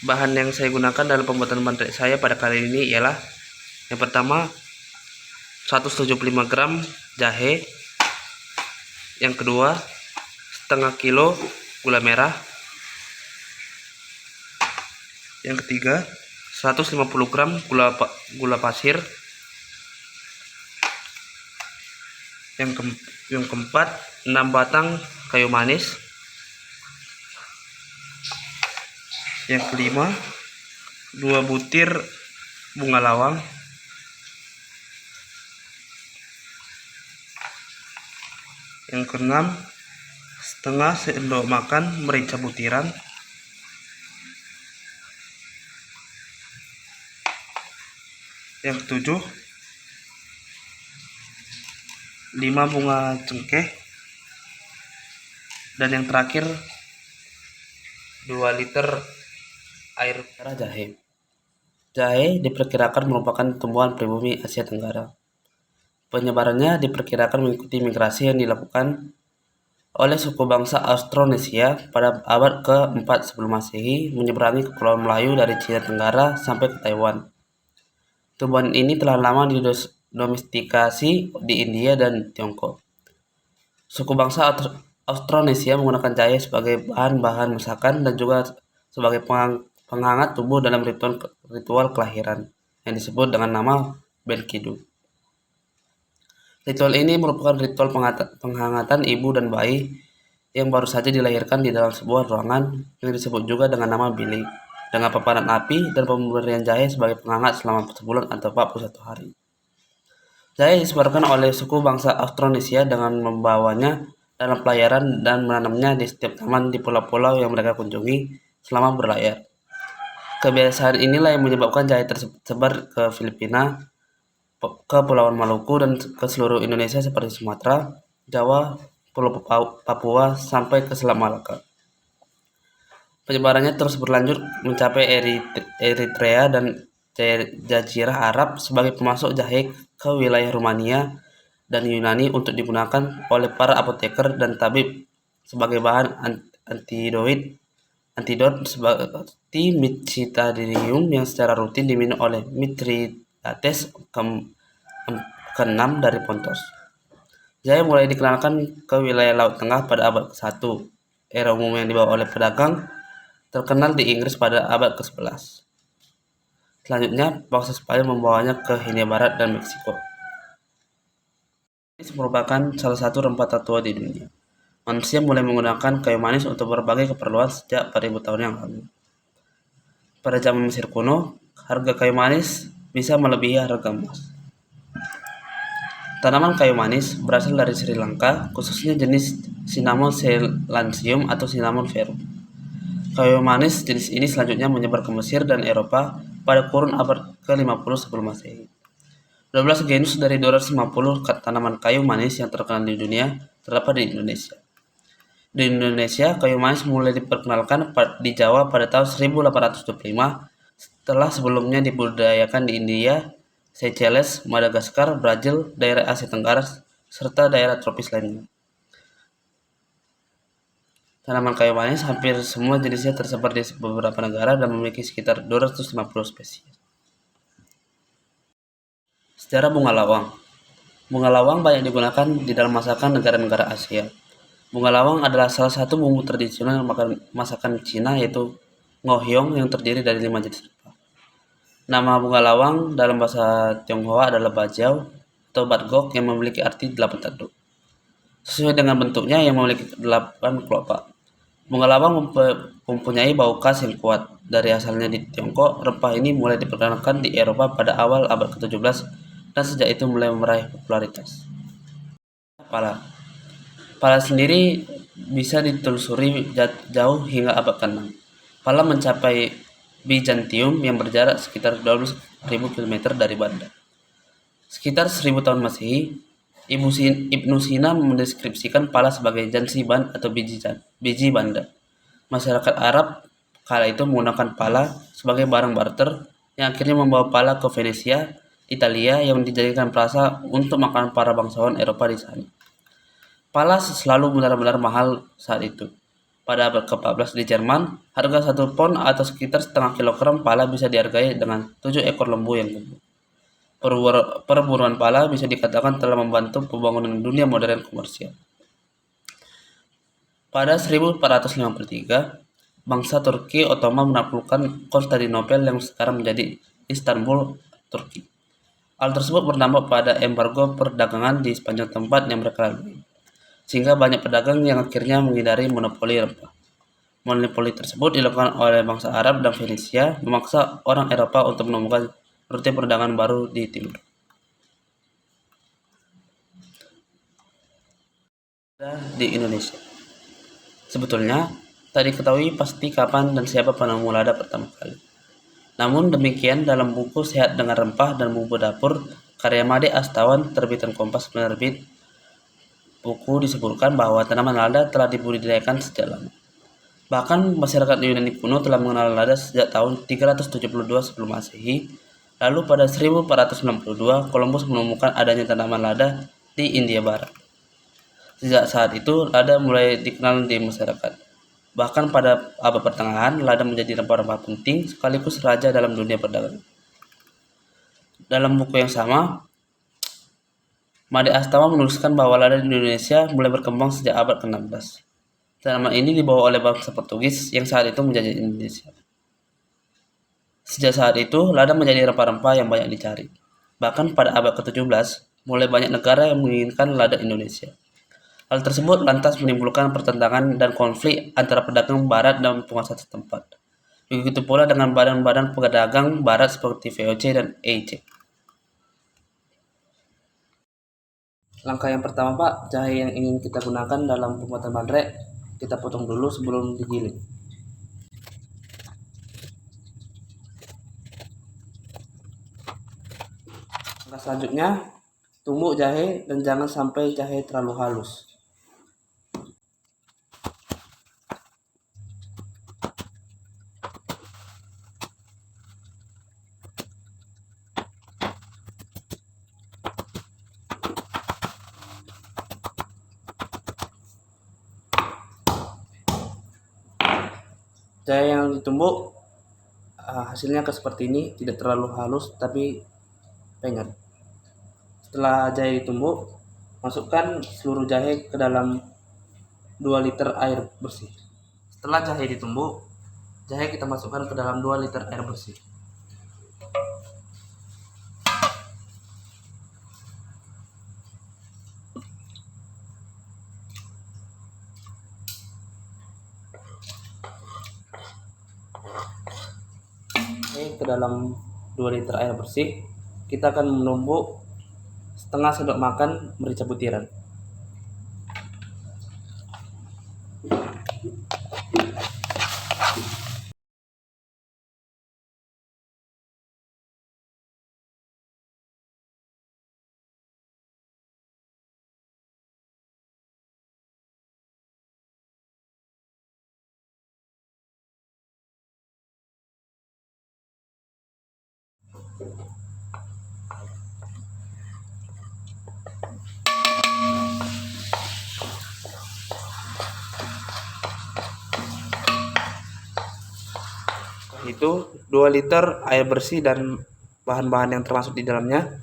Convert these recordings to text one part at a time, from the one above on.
Bahan yang saya gunakan dalam pembuatan bandrek saya pada kali ini ialah yang pertama 175 gram jahe, yang kedua setengah kilo gula merah, yang ketiga 150 gram gula pasir, yang keempat 6 batang kayu manis, yang kelima 2 butir bunga lawang, yang keenam setengah sendok makan merica butiran, yang ketujuh 5 bunga cengkeh, dan yang terakhir 2 liter air jahe. Jahe diperkirakan merupakan tumbuhan pribumi Asia Tenggara. Penyebarannya diperkirakan mengikuti migrasi yang dilakukan oleh suku bangsa Austronesia pada abad ke-4 sebelum Masehi menyeberangi Kepulauan Melayu dari Cina Tenggara sampai ke Taiwan. Tumbuhan ini telah lama didomestikasi di India dan Tiongkok. Suku bangsa Austronesia menggunakan jahe sebagai bahan masakan dan juga sebagai penghangat tubuh dalam ritual kelahiran yang disebut dengan nama Benkidu. Ritual ini merupakan ritual penghangatan ibu dan bayi yang baru saja dilahirkan di dalam sebuah ruangan yang disebut juga dengan nama bilik, dengan paparan api dan pemberian jahe sebagai penghangat selama sebulan atau 41 hari. Jahe disebarkan oleh suku bangsa Austronesia dengan membawanya dalam pelayaran dan menanamnya di setiap taman di pulau-pulau yang mereka kunjungi selama berlayar. Kebiasaan inilah yang menyebabkan jahe tersebar ke Filipina, ke Pulau Maluku, dan ke seluruh Indonesia seperti Sumatera, Jawa, Pulau Papua, sampai ke Selat Malaka. Penyebarannya terus berlanjut mencapai Eritrea dan Jazirah Arab sebagai pemasok jahe ke wilayah Rumania dan Yunani untuk digunakan oleh para apoteker dan tabib sebagai bahan antidot seperti Micturition yang secara rutin diminum oleh Mithridates ke-6 dari Pontos. Jahe mulai dikenalkan ke wilayah Laut Tengah pada abad ke-1. Era umum yang dibawa oleh pedagang terkenal di Inggris pada abad ke-11. Selanjutnya, bangsa Spanyol membawanya ke Hindia Barat dan Meksiko. Manis merupakan salah satu rempah tertua di dunia. Manusia mulai menggunakan kayu manis untuk berbagai keperluan sejak 4000 tahun yang lalu. Pada zaman Mesir kuno, harga kayu manis bisa melebihi harga emas. Tanaman kayu manis berasal dari Sri Lanka, khususnya jenis Cinnamon ceylonensium atau Cinnamon verum. Kayu manis jenis ini selanjutnya menyebar ke Mesir dan Eropa pada kurun abad ke-50 sebelum Masehi. 12 genus dari 250 tanaman kayu manis yang terkenal di dunia terdapat di Indonesia. Di Indonesia, kayu manis mulai diperkenalkan di Jawa pada tahun 1825 setelah sebelumnya dibudidayakan di India, Seychelles, Madagaskar, Brazil, daerah Asia Tenggara, serta daerah tropis lainnya. Tanaman kayu manis hampir semua jenisnya tersebar di beberapa negara dan memiliki sekitar 250 spesies. Sejarah bunga lawang. Bunga lawang banyak digunakan di dalam masakan negara-negara Asia. Bunga lawang adalah salah satu bumbu tradisional masakan Cina, yaitu ngohyong yang terdiri dari 5 jenis rempah. Nama bunga lawang dalam bahasa Tionghoa adalah bajiao atau batgok yang memiliki arti 8 tanduk. Sesuai dengan bentuknya yang memiliki 8 kelopak. Bunga lawang mempunyai bau khas yang kuat. Dari asalnya di Tiongkok, rempah ini mulai diperkenalkan di Eropa pada awal abad ke-17 dan sejak itu mulai meraih popularitas. Pala. Pala sendiri bisa ditelusuri jauh hingga abad ke-6. Pala mencapai Byzantium yang berjarak sekitar 12.000 km dari Banda. Sekitar 1000 tahun Masehi, Ibnu Sina mendeskripsikan pala sebagai jansiban atau biji banda. Masyarakat Arab kala itu menggunakan pala sebagai barang barter yang akhirnya membawa pala ke Venesia, Italia, yang dijadikan plaza untuk makanan para bangsawan Eropa di sana. Pala selalu benar-benar mahal saat itu. Pada abad ke-14 di Jerman, harga 1 pon atau sekitar setengah kilogram pala bisa dihargai dengan 7 ekor lembu yang gemuk. Perburuan pala bisa dikatakan telah membantu pembangunan dunia modern komersial. Pada 1453, bangsa Turki Ottoman menaklukkan Konstantinopel yang sekarang menjadi Istanbul, Turki. Hal tersebut berdampak pada embargo perdagangan di sepanjang tempat yang mereka lalui, sehingga banyak pedagang yang akhirnya menghindari monopoli rempah. Monopoli tersebut dilakukan oleh bangsa Arab dan Fenisia, memaksa orang Eropa untuk menemukan rute perdagangan baru di timur. Di Indonesia, sebetulnya tak diketahui pasti kapan dan siapa penemu lada pertama kali. Namun demikian, dalam buku Sehat dengan Rempah dan Bumbu Dapur karya Made Astawan terbitan Kompas Penerbit buku disebutkan bahwa tanaman lada telah dibudidayakan sejak lama. Bahkan masyarakat Yunani kuno telah mengenal lada sejak tahun 372 sebelum Masehi. Lalu pada 1492 Columbus menemukan adanya tanaman lada di India Barat. Sejak saat itu lada mulai dikenal di masyarakat. Bahkan pada abad pertengahan, lada menjadi rempah-rempah penting sekaligus raja dalam dunia perdagangan. Dalam buku yang sama, Made Astawa menuliskan bahwa lada di Indonesia mulai berkembang sejak abad ke-16. Tanaman ini dibawa oleh bangsa Portugis yang saat itu menjajah Indonesia. Sejak saat itu, lada menjadi rempah-rempah yang banyak dicari. Bahkan pada abad ke-17, mulai banyak negara yang menginginkan lada Indonesia. Hal tersebut lantas menimbulkan pertentangan dan konflik antara pedagang barat dan penguasa setempat. Begitu pula dengan badan-badan pedagang barat seperti VOC dan EIC. Langkah yang pertama, Pak, jahe yang ingin kita gunakan dalam pembuatan bandrek kita potong dulu sebelum digiling. Langkah selanjutnya, tumbuk jahe dan jangan sampai jahe terlalu halus. Jahe yang ditumbuk hasilnya seperti ini, tidak terlalu halus tapi penyet. Setelah jahe ditumbuk, masukkan seluruh jahe ke dalam 2 liter air bersih. Setelah jahe ditumbuk, jahe kita masukkan ke dalam 2 liter air bersih. Ke dalam 2 liter air bersih, kita akan menumbuk setengah sendok makan merica butiran. Itu 2 liter air bersih dan bahan-bahan yang termasuk di dalamnya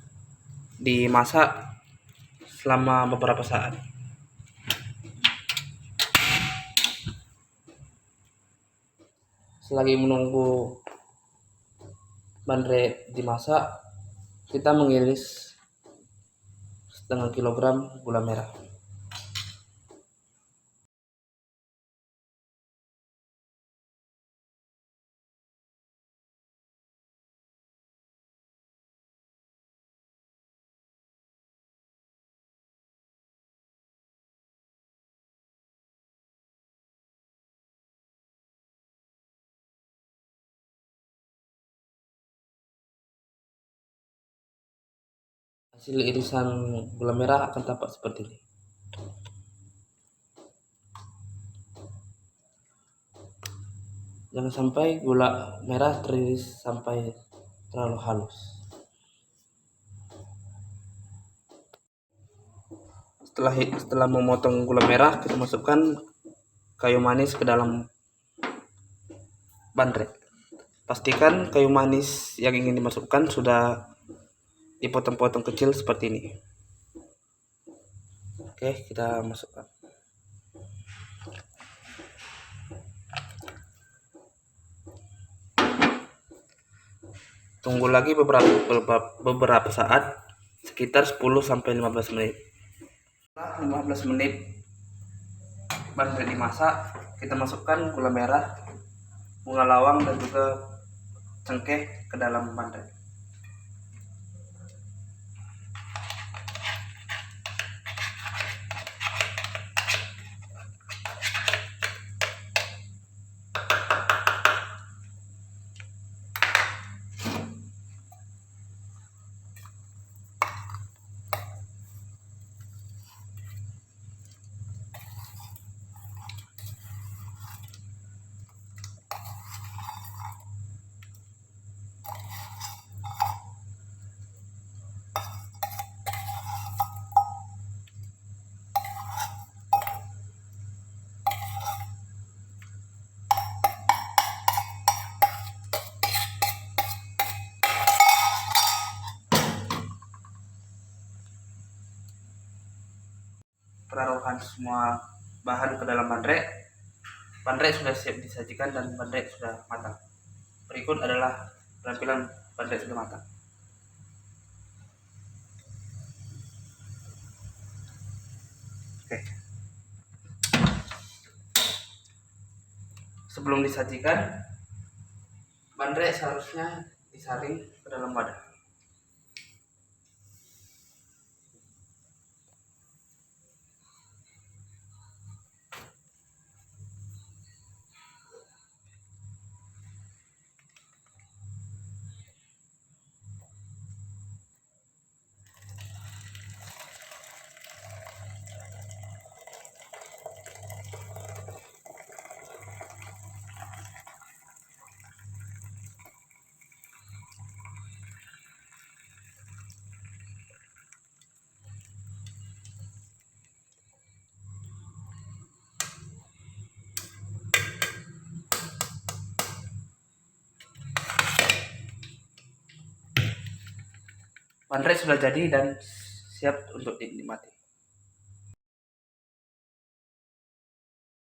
dimasak selama beberapa saat. Selagi menunggu bandrek dimasak, kita mengiris setengah kilogram gula merah. Hasil irisan gula merah akan tampak seperti ini. Jangan sampai gula merah teriris sampai terlalu halus. Setelah memotong gula merah, kita masukkan kayu manis ke dalam bandrek. Pastikan kayu manis yang ingin dimasukkan sudah dipotong-potong kecil seperti ini. Oke, kita masukkan. Tunggu lagi beberapa saat, sekitar 10-15 menit. Setelah 15 menit bandrek dimasak, kita masukkan gula merah, bunga lawang dan juga cengkeh ke dalam bandrek. Peraruhan semua bahan ke dalam bandrek. Bandrek sudah siap disajikan dan bandrek sudah matang. Berikut adalah tampilan bandrek sudah matang. Oke. Sebelum disajikan, bandrek seharusnya disaring ke dalam wadah. Bandrek sudah jadi dan siap untuk dinikmati.